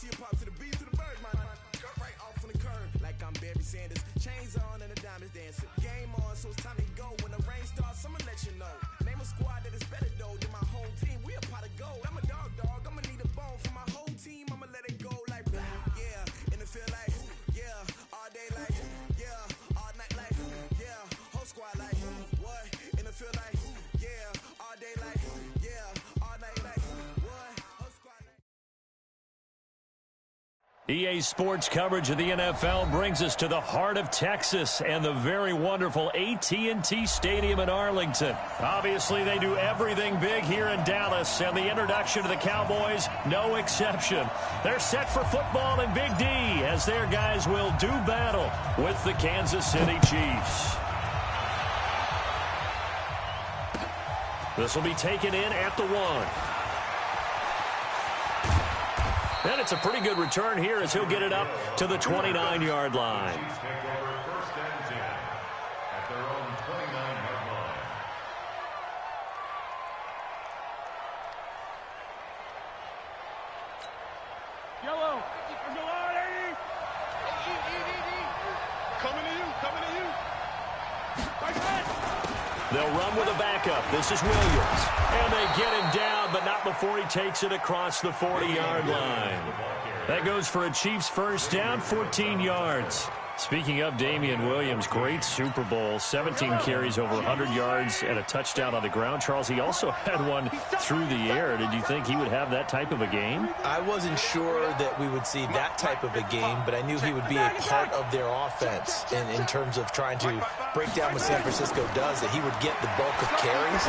to your pop, to the B, to the bird, man. Cut right off on the curb, like I'm Barry Sanders. Chains on and the diamonds dancing. Game on, so it's time to go. When the rain starts, I'ma let you know. Name a squad that is better though than my home team. We a pot of gold. I'm a dog. I'ma need a bone for my whole team. I'ma let it go like blah. Yeah, and it feel like yeah, all day like yeah, all night like yeah, whole squad like what? And it feel like yeah, all day like yeah, all night like what? Whole squad like. EA Sports coverage of the NFL brings us to the heart of Texas and the very wonderful AT&T Stadium in Arlington. Obviously, they do everything big here in Dallas, and the introduction to the Cowboys, no exception. They're set for football in Big D as their guys will do battle with the Kansas City Chiefs. This will be taken in at the 1. And it's a pretty good return here as he'll get it up to the 29-yard line. Chiefs take over first and 10 at their own 29-yard line. Yellow. Coming to you. Coming to you. They'll run with a backup. This is Williams. And they get him down, but not before he takes it across the 40-yard line. That goes for a Chiefs first down, 14 yards. Speaking of Damian Williams, great Super Bowl, 17 carries, over 100 yards, and a touchdown on the ground. Charles, he also had one through the air. Did you think he would have that type of a game? I wasn't sure that we would see that type of a game, but I knew he would be a part of their offense in terms of trying to break down what San Francisco does, that he would get the bulk of carries.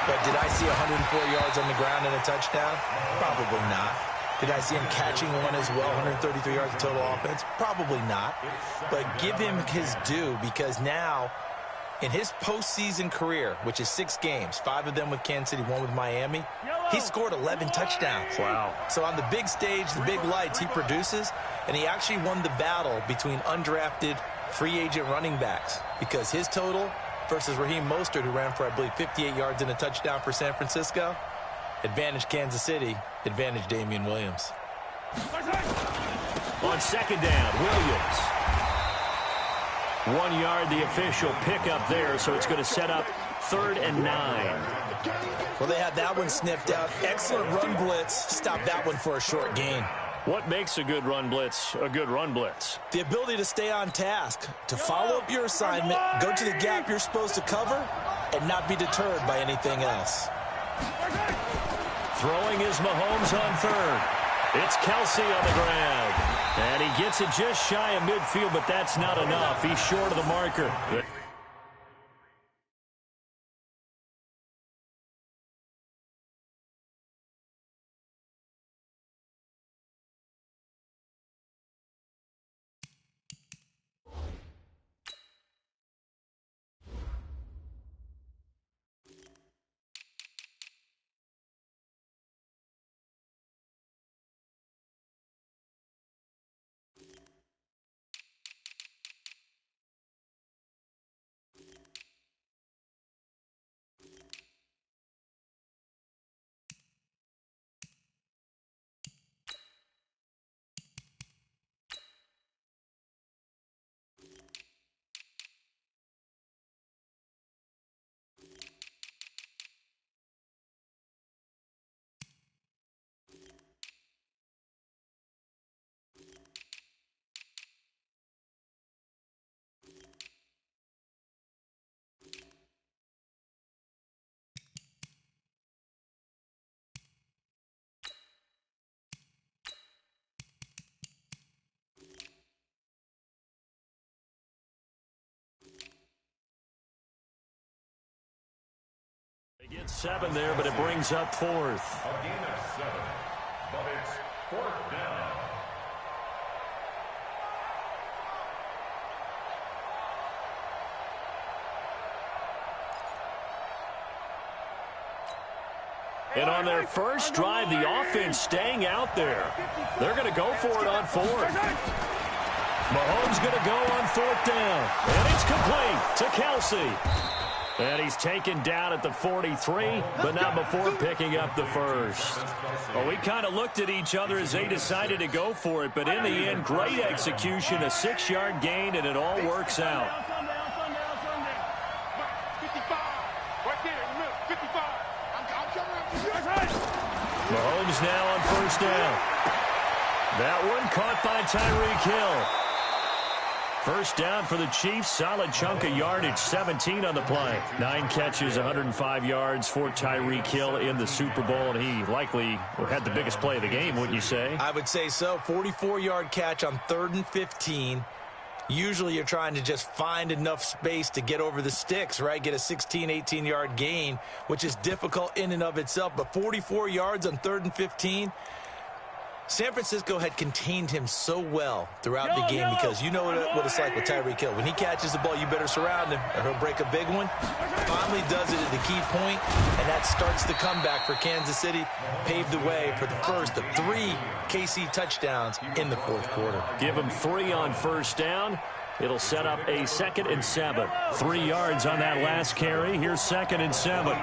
But did I see 104 yards on the ground and a touchdown? Probably not. Did I see him catching one as well, 133 yards of total offense? Probably not. But give him his due, because now, in his postseason career, which is 6 games, 5 of them with Kansas City, 1 with Miami, he scored 11 touchdowns. Wow. So on the big stage, the big lights, he produces, and he actually won the battle between undrafted free agent running backs, because his total versus Raheem Mostert, who ran for, I believe, 58 yards and a touchdown for San Francisco, advantage Kansas City, advantage Damian Williams. On second down, Williams. 1 yard, the official pickup there, so it's going to set up 3rd and 9. Well, they had that one sniffed out. Excellent run blitz. Stopped that one for a short gain. What makes a good run blitz a good run blitz? The ability to stay on task, to follow up your assignment, go to the gap you're supposed to cover, and not be deterred by anything else. Throwing is Mahomes on 3rd. It's Kelsey on the ground. And he gets it just shy of midfield, but that's not enough. He's short of the marker. They get 7 there, but it brings up 4th. A gain of 7, but it's 4th down. And on their first drive, the offense staying out there. They're going to go for it on 4th. Mahomes going to go on 4th down. And it's complete to Kelsey. And he's taken down at the 43, but not before picking up the first. Well, we kind of looked at each other as they decided to go for it, but in the end, great execution, a 6-yard gain, and it all works out. Mahomes now on first down. That one caught by Tyreek Hill. First down for the Chiefs, solid chunk of yardage, 17 on the play. 9 catches, 105 yards for Tyreek Hill in the Super Bowl, and he likely had the biggest play of the game, wouldn't you say? I would say so. 44-yard catch on 3rd and 15. Usually you're trying to just find enough space to get over the sticks, right? Get a 16, 18-yard gain, which is difficult in and of itself. But 44 yards on 3rd and 15, San Francisco had contained him so well throughout the game because you know what it's like with Tyreek Hill. When he catches the ball, you better surround him or he'll break a big one. Finally does it at the key point, and that starts the comeback for Kansas City. Paved the way for the first of 3 KC touchdowns in the 4th quarter. Give him 3 on first down. It'll set up a 2nd and 7. 3 yards on that last carry. Here's 2nd and 7.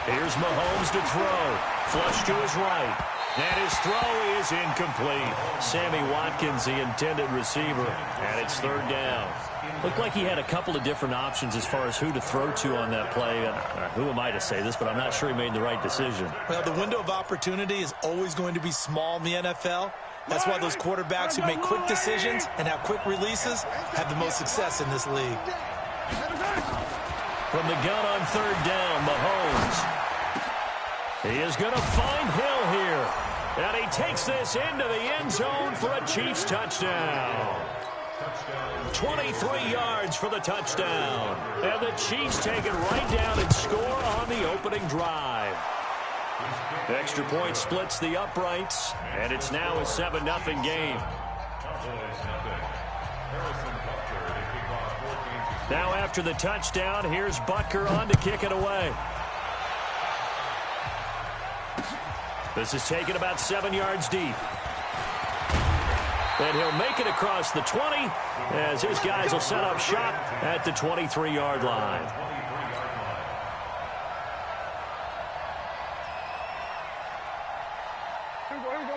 Here's Mahomes to throw. Flush to his right. And his throw is incomplete. Sammy Watkins, the intended receiver, and it's 3rd down. Looked like he had a couple of different options as far as who to throw to on that play. Who am I to say this, but I'm not sure he made the right decision. Well, the window of opportunity is always going to be small in the NFL. That's why those quarterbacks who make quick decisions and have quick releases have the most success in this league. From the gun on 3rd down, Mahomes. He is going to find Hill here. And he takes this into the end zone for a Chiefs touchdown. 23 yards for the touchdown. And the Chiefs take it right down and score on the opening drive. Extra point splits the uprights, and it's now a 7-0 game. Now after the touchdown, here's Butker on to kick it away. This is taken about 7 yards deep. And he'll make it across the 20 as his guys will set up shop at the 23-yard line.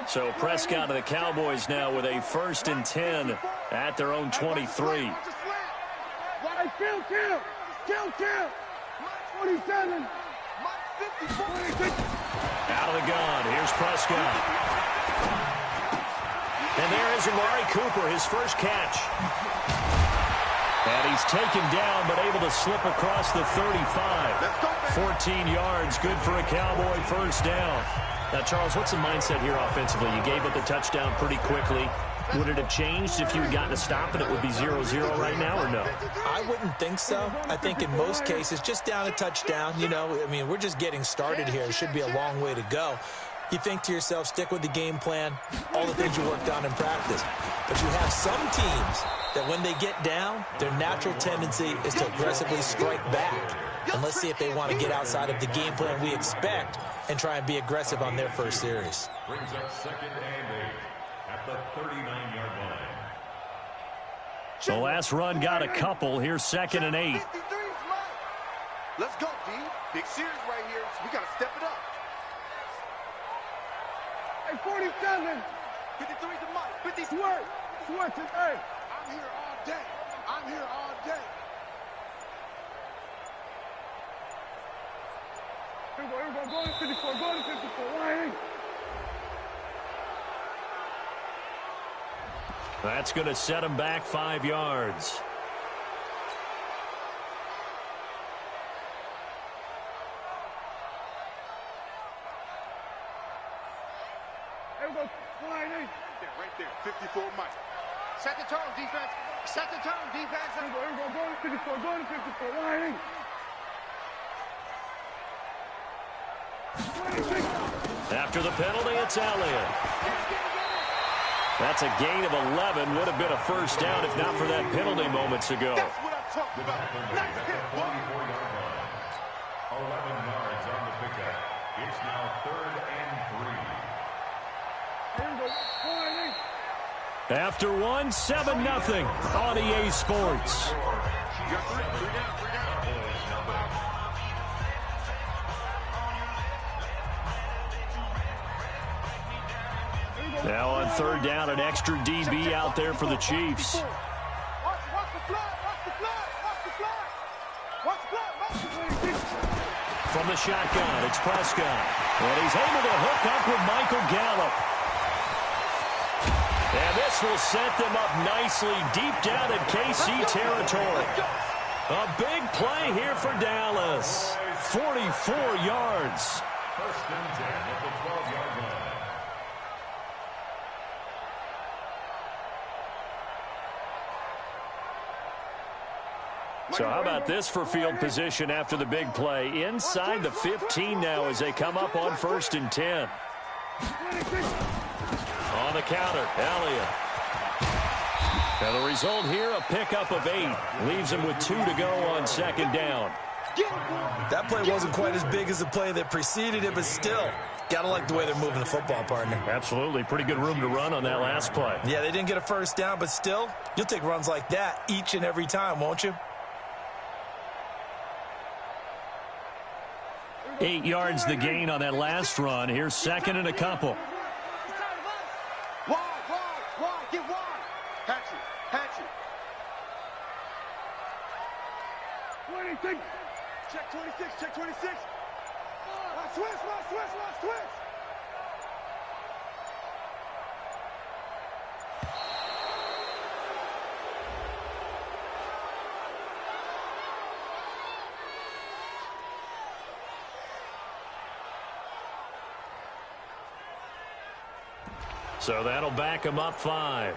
So Prescott and the Cowboys now with a 1st and 10 at their own 23. Kill. 27. Out of the gun. Here's Prescott. And there is Amari Cooper, his first catch. And he's taken down, but able to slip across the 35. 14 yards, good for a Cowboy first down. Now, Charles, what's the mindset here offensively? You gave up the touchdown pretty quickly. Would it have changed if you had gotten a stop and it would be 0-0 right now, or no? I wouldn't think so. I think in most cases, just down a touchdown, you know, I mean, we're just getting started here. It should be a long way to go. You think to yourself, stick with the game plan, all the things you worked on in practice. But you have some teams that when they get down, their natural tendency is to aggressively strike back. And let's see if they want to get outside of the game plan we expect and try and be aggressive on their first series. Brings up 2nd and 8 at the 39-yard line. The last run got a couple. Here's 2nd and 8. Let's go, D. Big series right here. We got to step it up. Hey, 47. 53 to Mike. 50. Sweat to hey. I'm here all day. I'm here all day. Here we go. Go to 54. Go to 54. Right. That's going to set him back 5 yards. There we go. Right there. 54, Mike. Set the tone, defense. Set the tone, defense. Here we go. Go to 54. Go to 54. Right. After the penalty, it's Elliott. That's a gain of 11. Would have been a first down if not for that penalty moments ago. That's what I'm talking about. Nice hit, 24-yard line. 11 yards on the pickup. It's now 3rd and 3. After one, 7-0 on EA Sports. Now on third down, an extra DB out there for the Chiefs. Watch the flag, watch the flag, watch the flag. Watch the flag, watch the flag. From the shotgun, it's Prescott. And he's able to hook up with Michael Gallup. And this will set them up nicely deep down in KC territory. A big play here for Dallas. 44 yards. First and 10 at the 12-yard line. So how about this for field position after the big play? Inside the 15 now as they come up on 1st and 10. On the counter, Elliott. Now the result here, a pickup of 8. Leaves him with 2 to go on 2nd down. That play wasn't quite as big as the play that preceded it, but still, got to like the way they're moving the football, partner. Absolutely. Pretty good room to run on that last play. Yeah, they didn't get a first down, but still, you'll take runs like that each and every time, won't you? 8 yards the gain on that last run. Here's 2nd and a couple. Wide, get wide. Hatchet. Check 26. Switch. So that'll back him up 5.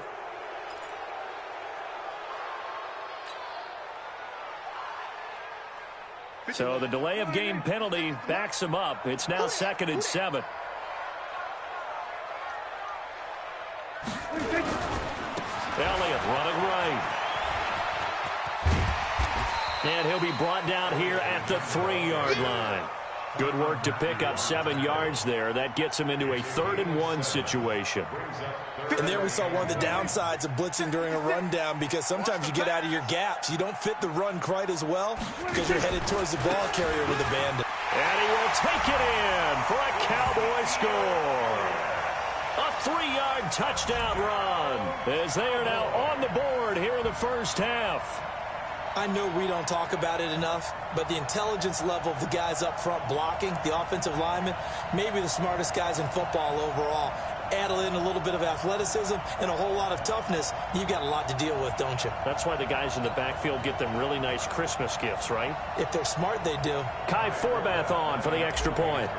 So the delay of game penalty backs him up. It's now 2nd and 7. Elliott running right. And he'll be brought down here at the 3-yard line. Good work to pick up 7 yards there. That gets him into a 3rd and 1 situation. And there we saw one of the downsides of blitzing during a rundown, because sometimes you get out of your gaps. You don't fit the run quite as well because you're headed towards the ball carrier with a bandit. And he will take it in for a Cowboy score. A 3-yard touchdown run as they are now on the board here in the first half. I know we don't talk about it enough, but the intelligence level of the guys up front blocking, the offensive linemen, maybe the smartest guys in football overall. Add in a little bit of athleticism and a whole lot of toughness, you've got a lot to deal with, don't you? That's why the guys in the backfield get them really nice Christmas gifts, right? If they're smart, they do. Kai Forbath on for the extra point.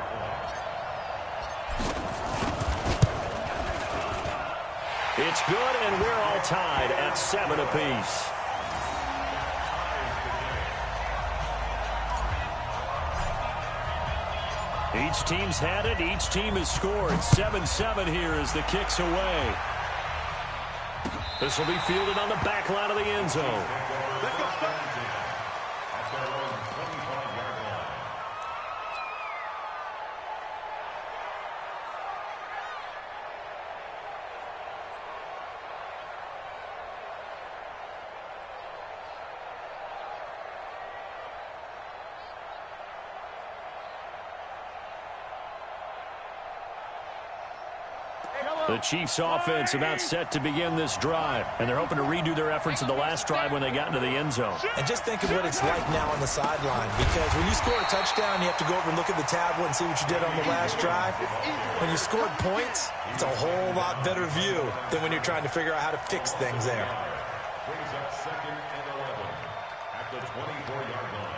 It's good, and we're all tied at 7 apiece. Each team's had it. Each team has scored. 7-7 here as the kick's away. This will be fielded on the back line of the end zone. The Chiefs offense about set to begin this drive, and they're hoping to redo their efforts in the last drive when they got into the end zone. And just think of what it's like now on the sideline, because when you score a touchdown, you have to go over and look at the tablet and see what you did on the last drive. When you scored points, it's a whole lot better view than when you're trying to figure out how to fix things there. Brings up 2nd and 11 at the 24-yard line.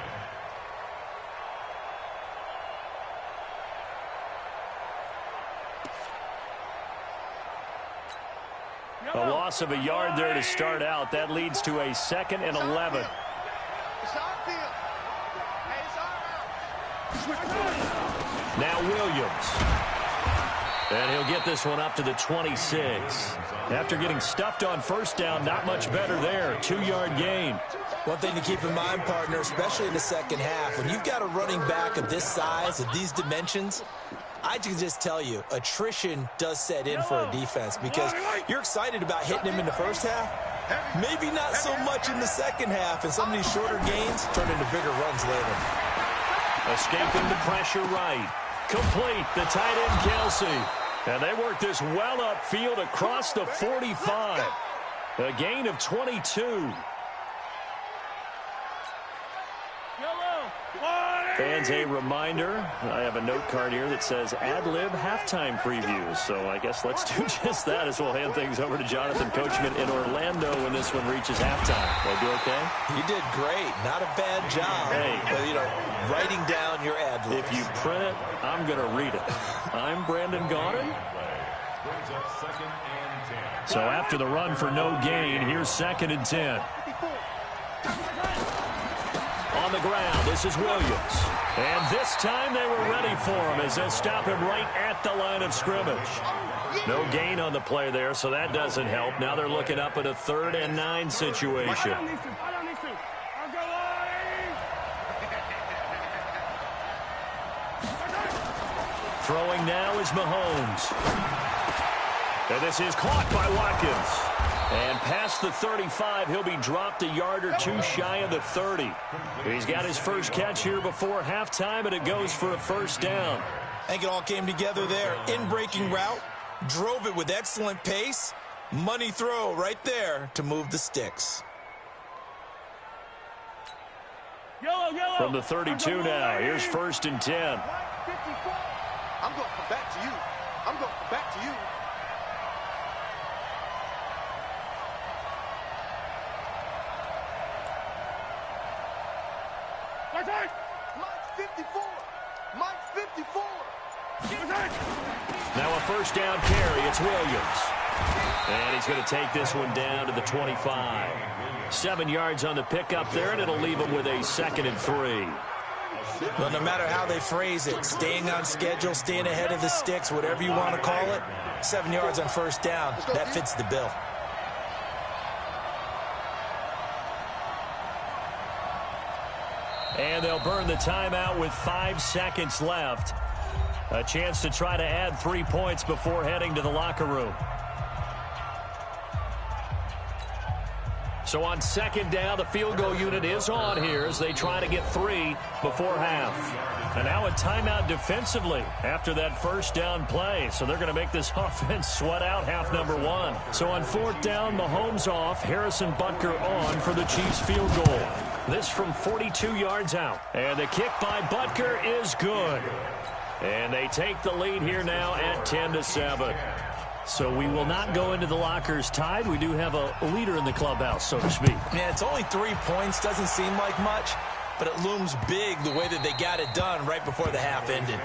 A loss of a yard there to start out. That leads to a 2nd and 11. Now Williams. And he'll get this one up to the 26. After getting stuffed on first down, not much better there. 2-yard gain. One thing to keep in mind, partner, especially in the second half, when you've got a running back of this size, of these dimensions, I can just tell you, attrition does set in for a defense because you're excited about hitting him in the first half. Maybe not so much in the second half, and some of these shorter gains turn into bigger runs later. Escaping the pressure right. Complete, the tight end Kelsey. And they work this well upfield across the 45. A gain of 22. Fans, a reminder, I have a note card here that says ad-lib halftime previews. So I guess let's do just that as we'll hand things over to Jonathan Coachman in Orlando when this one reaches halftime. Will I do okay? You did great. Not a bad job. Hey. But, you know, writing down your ad-libs. If you print it, I'm going to read it. I'm Brandon Gaudin. So after the run for no gain, here's 2nd and 10. On the ground, this is Williams. And this time they were ready for him as they stop him right at the line of scrimmage. No gain on the play there, so that doesn't help. Now they're looking up at a 3rd and 9 situation. Throwing now is Mahomes. And this is caught by Watkins. And past the 35, he'll be dropped a yard or two shy of the 30. He's got his first catch here before halftime, and it goes for a first down. I think it all came together there. In-breaking route, drove it with excellent pace. Money throw right there to move the sticks. From the 32 now, here's 1st and 10. I'm going to come back to you. I'm going to come back to you. Mike's 54. Mike's 54. Now a first down carry. It's Williams. And he's going to take this one down to the 25. 7 yards on the pickup there, and it'll leave him with a 2nd and 3. Well, no matter how they phrase it, staying on schedule, staying ahead of the sticks, whatever you want to call it, 7 yards on first down, that fits the bill. And they'll burn the timeout with 5 seconds left. A chance to try to add 3 points before heading to the locker room. So on 2nd down, the field goal unit is on here as they try to get 3 before half. And now a timeout defensively after that first down play. So they're going to make this offense sweat out half number 1. So on 4th down, Mahomes off, Harrison Butker on for the Chiefs field goal. This from 42 yards out. And the kick by Butker is good. And they take the lead here now at 10-7. So we will not go into the lockers tied. We do have a leader in the clubhouse, so to speak. Yeah, it's only 3 points. Doesn't seem like much, but it looms big the way that they got it done right before the half ended.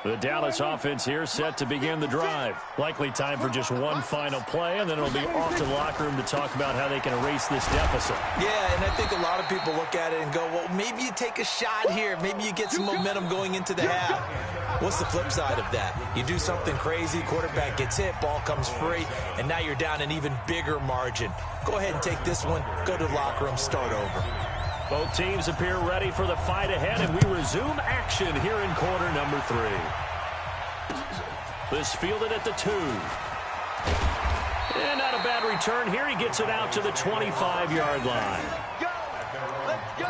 The Dallas offense here set to begin the drive. Likely time for just one final play, and then it'll be off to the locker room to talk about how they can erase this deficit. Yeah, and I think a lot of people look at it and go, well, maybe you take a shot here. Maybe you get some momentum going into the half. What's the flip side of that? You do something crazy, quarterback gets hit, ball comes free, and now you're down an even bigger margin. Go ahead and take this one, go to the locker room, start over. Both teams appear ready for the fight ahead, and we resume action here in quarter number 3. This fielded at the 2. And not a bad return here. He gets it out to the 25-yard line. Go! Let's go!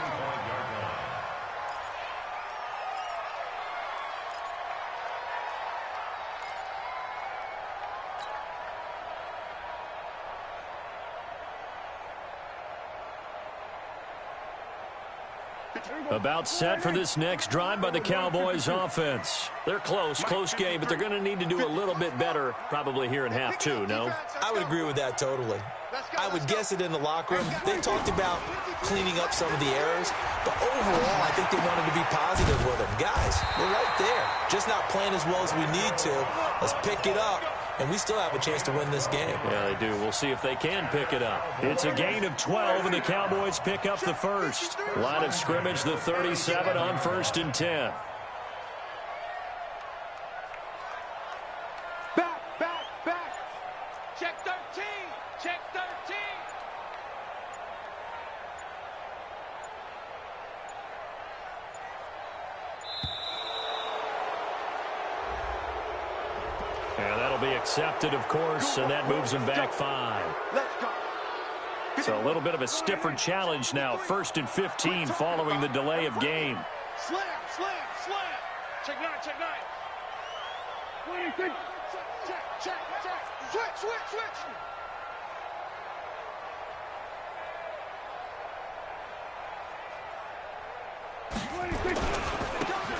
About set for this next drive by the Cowboys offense. They're close game, but they're going to need to do a little bit better probably here in half 2, no? I would agree with that totally. I would guess it in the locker room. They talked about cleaning up some of the errors, but overall, I think they wanted to be positive with them. Guys, we're right there. Just not playing as well as we need to. Let's pick it up, and we still have a chance to win this game. Yeah, they do. We'll see if they can pick it up. It's a gain of 12, and the Cowboys pick up the first. Line of scrimmage, the 37 on 1st and 10. Back. Check 13. Check 13. That'll be accepted, of course, and that moves him back 5. Let's go. So a little bit of a stiffer challenge now. 1st and 15 following the delay of game. Slam, slam, slam. Check 9, check 9. 26. Check. Switch.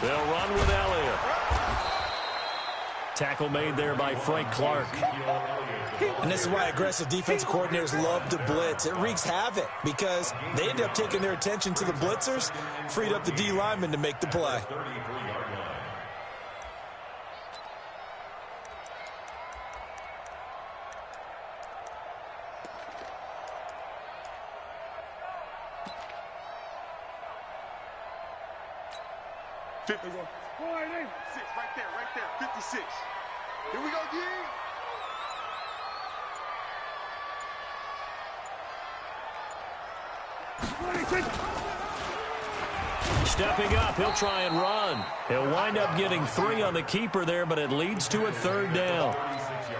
They'll run with Elliott. Tackle made there by Frank Clark. And this is why aggressive defensive coordinators love to blitz. It wreaks havoc because they end up taking their attention to the blitzers, freed up the D lineman to make the play. Right there, 56. Here we go, D. Stepping up, he'll try and run. He'll wind up getting 3 on the keeper there, but it leads to a 3rd down.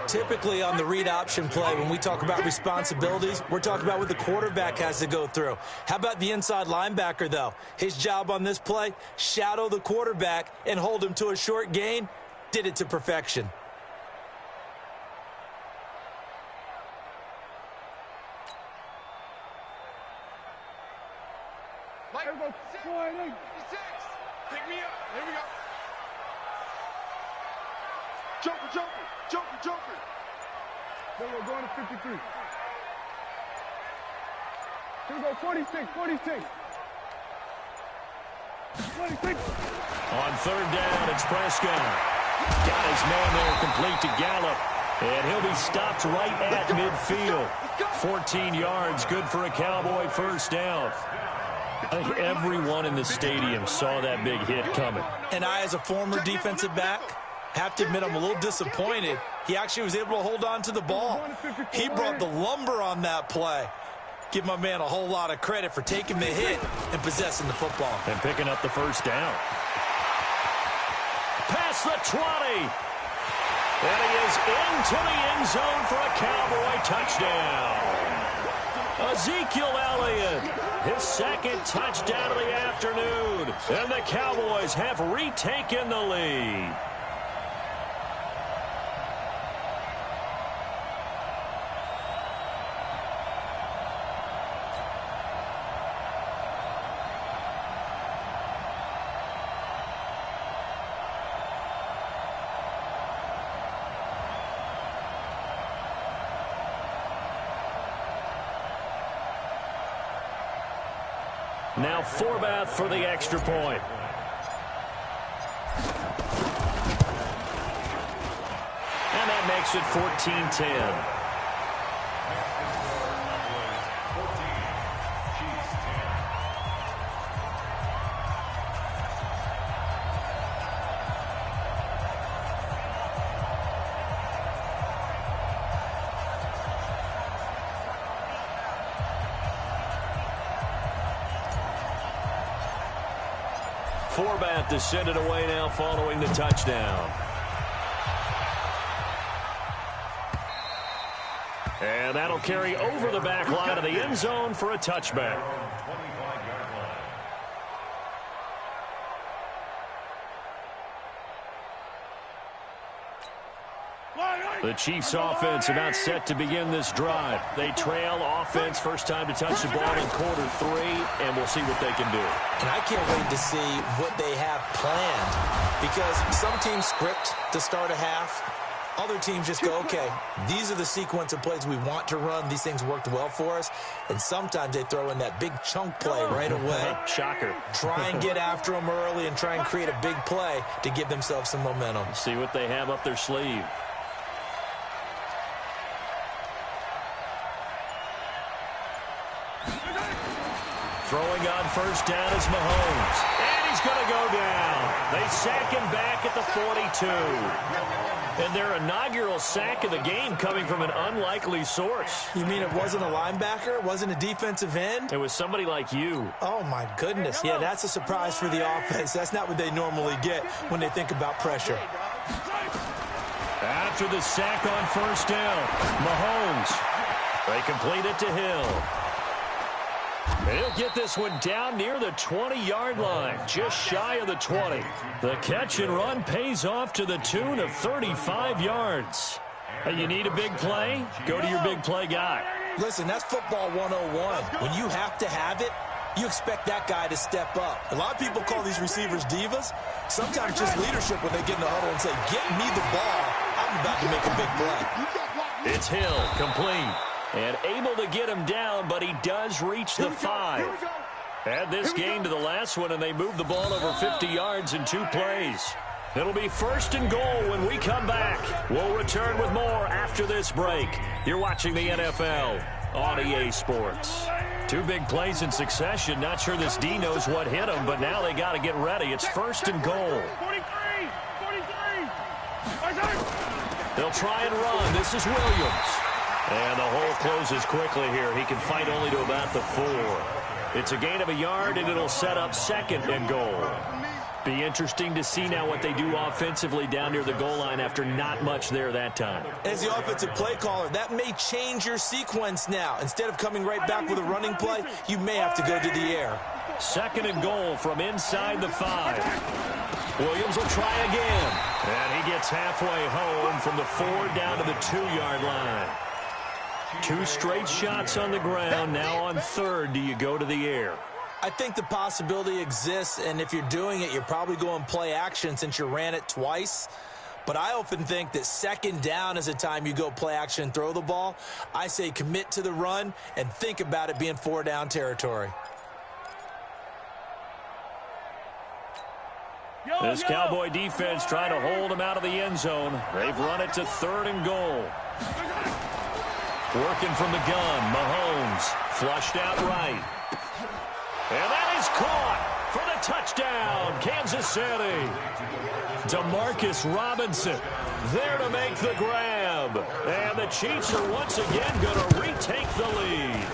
Typically on the read option play, when we talk about responsibilities, we're talking about what the quarterback has to go through. How about the inside linebacker, though? His job on this play, shadow the quarterback and hold him to a short gain. Did it to perfection. Pick me up. Here we go. Jumper. Then we're going to 53. Here we go, 46. 46. On 3rd down, it's Prescott. Got his man there complete to Gallup. And he'll be stopped right at midfield. 14 yards, good for a Cowboy 1st down. I think everyone in the stadium saw that big hit coming. And I, as a former defensive back, have to admit I'm a little disappointed. He actually was able to hold on to the ball. He brought the lumber on that play. Give my man a whole lot of credit for taking the hit and possessing the football. And picking up the 1st down. Past the 20. And he is into the end zone for a Cowboy touchdown. Ezekiel Elliott, his 2nd touchdown of the afternoon. And the Cowboys have retaken the lead. Now Forbath for the extra point. And that makes it 14-10. Forbath to send it away now following the touchdown. And that'll carry over the back line of the end zone for a touchback. The Chiefs offense about set to begin this drive. They trail offense, first time to touch the ball in quarter 3, and we'll see what they can do. And I can't wait to see what they have planned, because some teams script to start a half. Other teams just go, okay, these are the sequence of plays we want to run. These things worked well for us. And sometimes they throw in that big chunk play right away. Shocker. Try and get after them early and try and create a big play to give themselves some momentum. See what they have up their sleeve. Throwing on first down is Mahomes. And he's going to go down. They sack him back at the 42. And their inaugural sack of the game coming from an unlikely source. You mean it wasn't a linebacker? It wasn't a defensive end? It was somebody like you. Oh, my goodness. Yeah, that's a surprise for the offense. That's not what they normally get when they think about pressure. After the sack on first down, Mahomes. They complete it to Hill. He'll get this one down near the 20-yard line, just shy of the 20. The catch and run pays off to the tune of 35 yards. Hey, you need a big play? Go to your big play guy. Listen, that's football 101. When you have to have it, you expect that guy to step up. A lot of people call these receivers divas. Sometimes just leadership when they get in the huddle and say, get me the ball. I'm about to make a big play. It's Hill, complete. And able to get him down, but he does reach the 5. Add this gain to the last one, and they move the ball over 50 yards in 2 plays. It'll be first and goal when we come back. We'll return with more after this break. You're watching the NFL on EA Sports. 2 big plays in succession. Not sure this D knows what hit him, but now they got to get ready. It's first and goal. 43. They'll try and run. This is Williams. And the hole closes quickly here. He can fight only to about the 4. It's a gain of a yard, and it'll set up second and goal. Be interesting to see now what they do offensively down near the goal line after not much there that time. As the offensive play caller, that may change your sequence now. Instead of coming right back with a running play, you may have to go to the air. Second and goal from inside the 5. Williams will try again. And he gets halfway home from the 4 down to the 2-yard line. 2 straight shots on the ground. Now on third, do you go to the air? I think the possibility exists, and if you're doing it, you're probably going play action since you ran it twice. But I often think that second down is a time you go play action and throw the ball. I say commit to the run and think about it being 4 down territory. This Cowboy defense trying to hold him out of the end zone. They've run it to third and goal. Working from the gun, Mahomes flushed out right. And that is caught for the touchdown, Kansas City. Demarcus Robinson there to make the grab. And the Chiefs are once again going to retake the lead.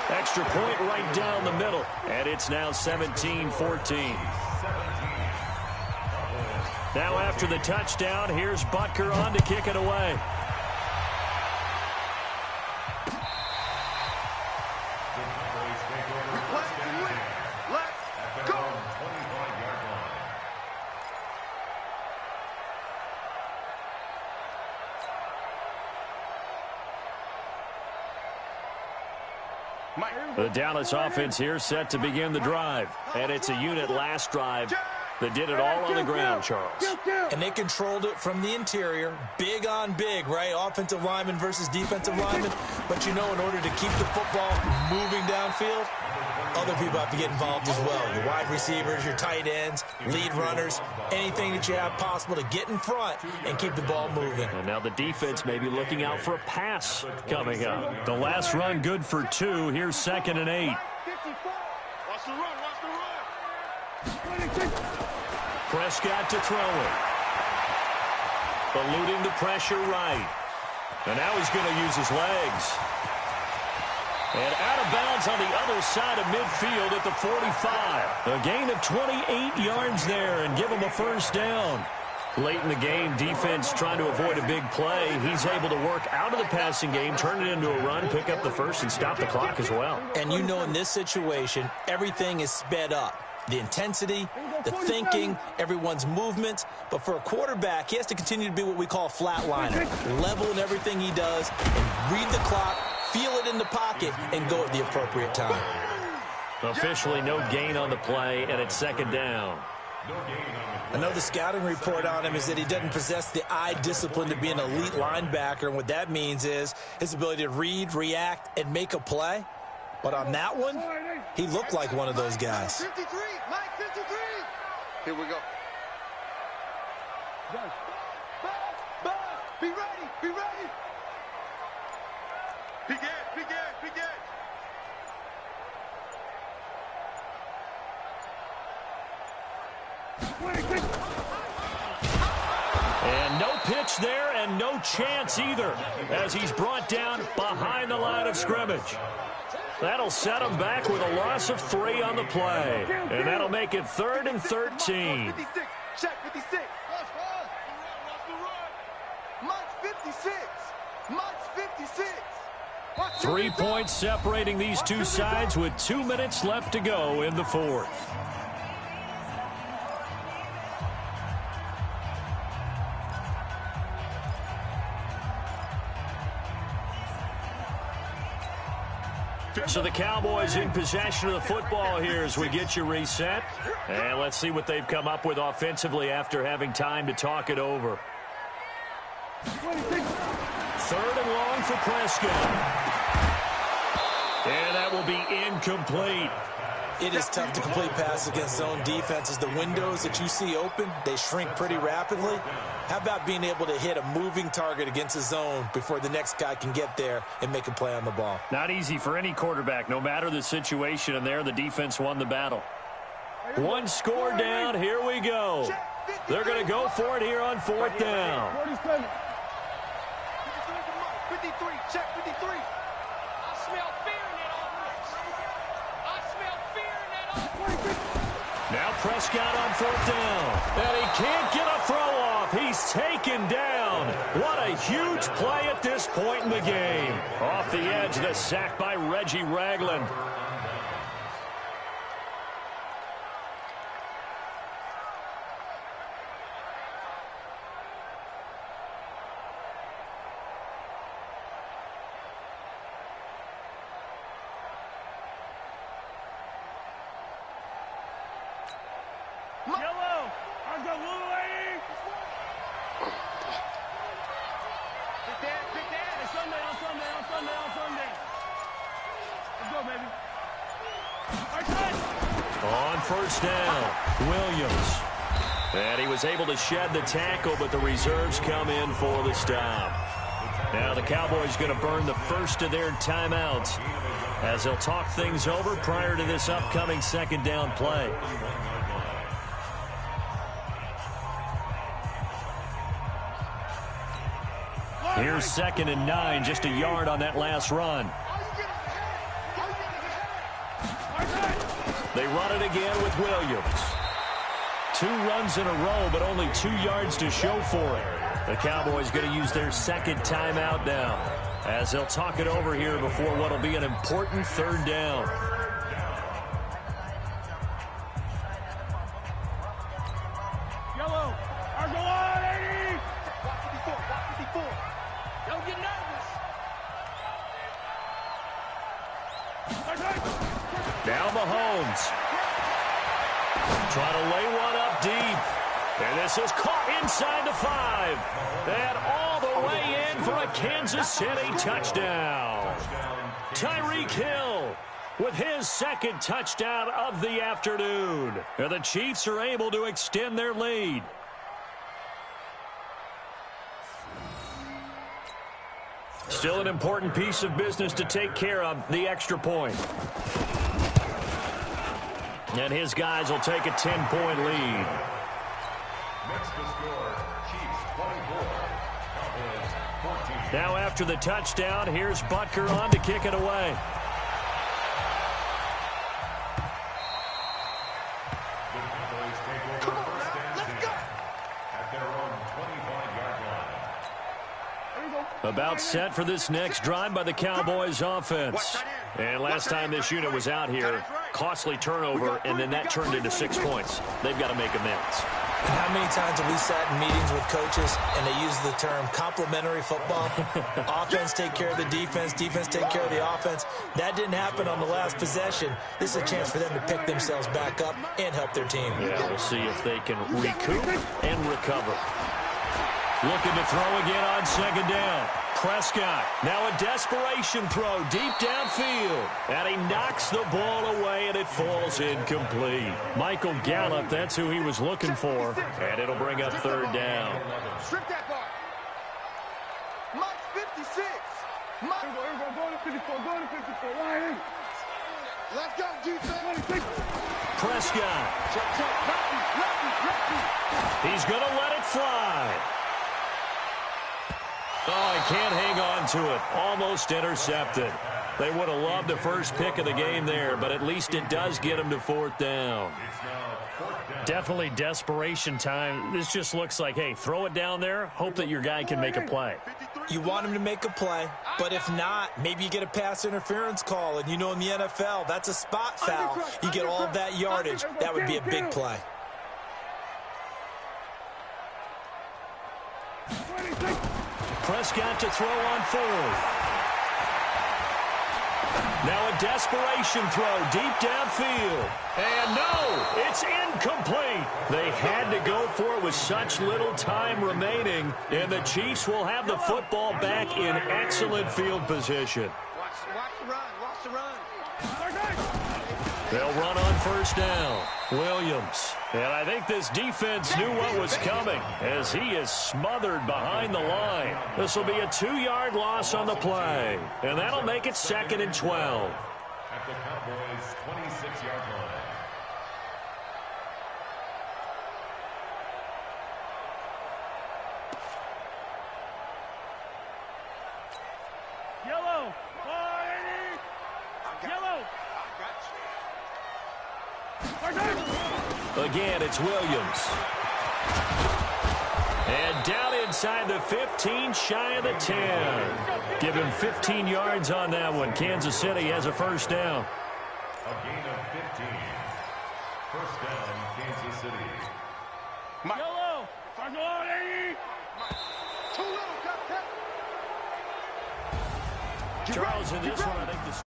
Extra point right down the middle. And it's now 17-14. Now after the touchdown, here's Butker on to kick it away. The Dallas offense here set to begin the drive. And it's a unit last drive that did it all on the ground, Charles. And they controlled it from the interior. Big on big, right? Offensive lineman versus defensive lineman. But you know, in order to keep the football moving downfield, other people have to get involved as well. Your wide receivers, your tight ends, lead runners, anything that you have possible to get in front and keep the ball moving. And now the defense may be looking out for a pass coming up. The last run good for 2. Here's 2nd and 8. Watch the run, watch the run. Prescott to throw it. Eluding the pressure right. And now he's going to use his legs. And out of bounds on the other side of midfield at the 45. A gain of 28 yards there and give him a first down. Late in the game, defense trying to avoid a big play. He's able to work out of the passing game, turn it into a run, pick up the first, and stop the clock as well. And you know in this situation, everything is sped up. The intensity, the thinking, everyone's movement. But for a quarterback, he has to continue to be what we call a flatliner. Level in everything he does and read the clock, feel it in the pocket, and go at the appropriate time. Officially no gain on the play, and it's 2nd down. Another scouting report on him is that he doesn't possess the eye discipline to be an elite linebacker, and what that means is his ability to read, react, and make a play. But on that one, he looked like one of those guys. 53, Mike, 53. Here we go. Be ready, be ready. Begin. And no pitch there and no chance either as he's brought down behind the line of scrimmage. That'll set him back with a loss of 3 on the play. And that'll make it 3rd and 13. 56, check 56. 56. Mike's 56. 3 points separating these two sides with 2 minutes left to go in the fourth. So the Cowboys in possession of the football here as we get you reset. And let's see what they've come up with offensively after having time to talk it over. 3rd and long for Prescott. And that will be incomplete. It is tough to complete passes against zone defenses. The windows that you see open, they shrink pretty rapidly. How about being able to hit a moving target against a zone before the next guy can get there and make a play on the ball? Not easy for any quarterback, no matter the situation, and there the defense won the battle. 1 score down, here we go. They're going to go for it here on 4th down. 53, check 53. I smell fear in that offense. I smell fear in that offense. Now Prescott on 4th down. And he can't get a throw off. He's taken down. What a huge play at this point in the game. Off the edge, the sack by Reggie Ragland. Yellow. I got little lady. Big Dad. It's Sunday. Let's go, baby. On 1st down, Williams. And he was able to shed the tackle, but the reserves come in for the stop. Now the Cowboys going to burn the first of their timeouts as they'll talk things over prior to this upcoming 2nd down play. Here's 2nd and 9, just a yard on that last run. They run it again with Williams. 2 runs in a row, but only 2 yards to show for it. The Cowboys going to use their 2nd timeout now as they'll talk it over here before what will be an important 3rd down. Yellow. I go on, 80. Watch 54. Don't get nervous. Now Mahomes. Trying to lay one up deep. And this is caught inside the 5. And all the way in for a Kansas City touchdown. Tyreek Hill with his 2nd touchdown of the afternoon. And the Chiefs are able to extend their lead. Still an important piece of business to take care of, the extra point. And his guys will take a 10-point lead. Next to score, Chiefs 24, Cowboys 14. Now after the touchdown, here's Butker on to kick it away. The Cowboys take over 1st and 10 at their own 25-yard line. About set for this next drive by the Cowboys offense. And last time this unit was out here, costly turnover, and then that turned into 6 points. They've got to make amends. And how many times have we sat in meetings with coaches and they use the term complementary football? Offense take care of the defense, defense take care of the offense. That didn't happen on the last possession. This is a chance for them to pick themselves back up and help their team. Yeah, we'll see if they can recoup and recover. Looking to throw again on 2nd down. Prescott, now a desperation throw deep downfield. And he knocks the ball away, and it falls incomplete. Michael Gallup, that's who he was looking for. And it'll bring up 3rd down. Strip that bar. Mike's 56. Mike. Here we go. Go to 54. Go to 54. Line in. Let's go, defense. Prescott. Check. Lefty. He's going to let it fly. Oh, he can't hang on to it. Almost intercepted. They would have loved the first pick of the game there, but at least it does get him to 4th down. Definitely desperation time. This just looks like, hey, throw it down there, hope that your guy can make a play. 53. You want him to make a play, but if not, maybe you get a pass interference call, and you know in the NFL, that's a spot foul. You get all of that yardage. That would be a big play. Prescott to throw on fourth. Now a desperation throw deep downfield. And no, it's incomplete. They had to go for it with such little time remaining. And the Chiefs will have the football back in excellent field position. Watch the run. Watch the run. They'll run on first down. Williams. And I think this defense knew what was coming as he is smothered behind the line. This will be a 2-yard loss on the play. And that'll make it 2nd and 12. At the Cowboys' 26-yard line. Yellow. Yellow. Again, it's Williams. And down inside the 15, shy of the 10. Give him 15 yards on that one. Kansas City has a first down. A gain of 15. First down, Kansas City. Yellow. Charles, in this one, I think the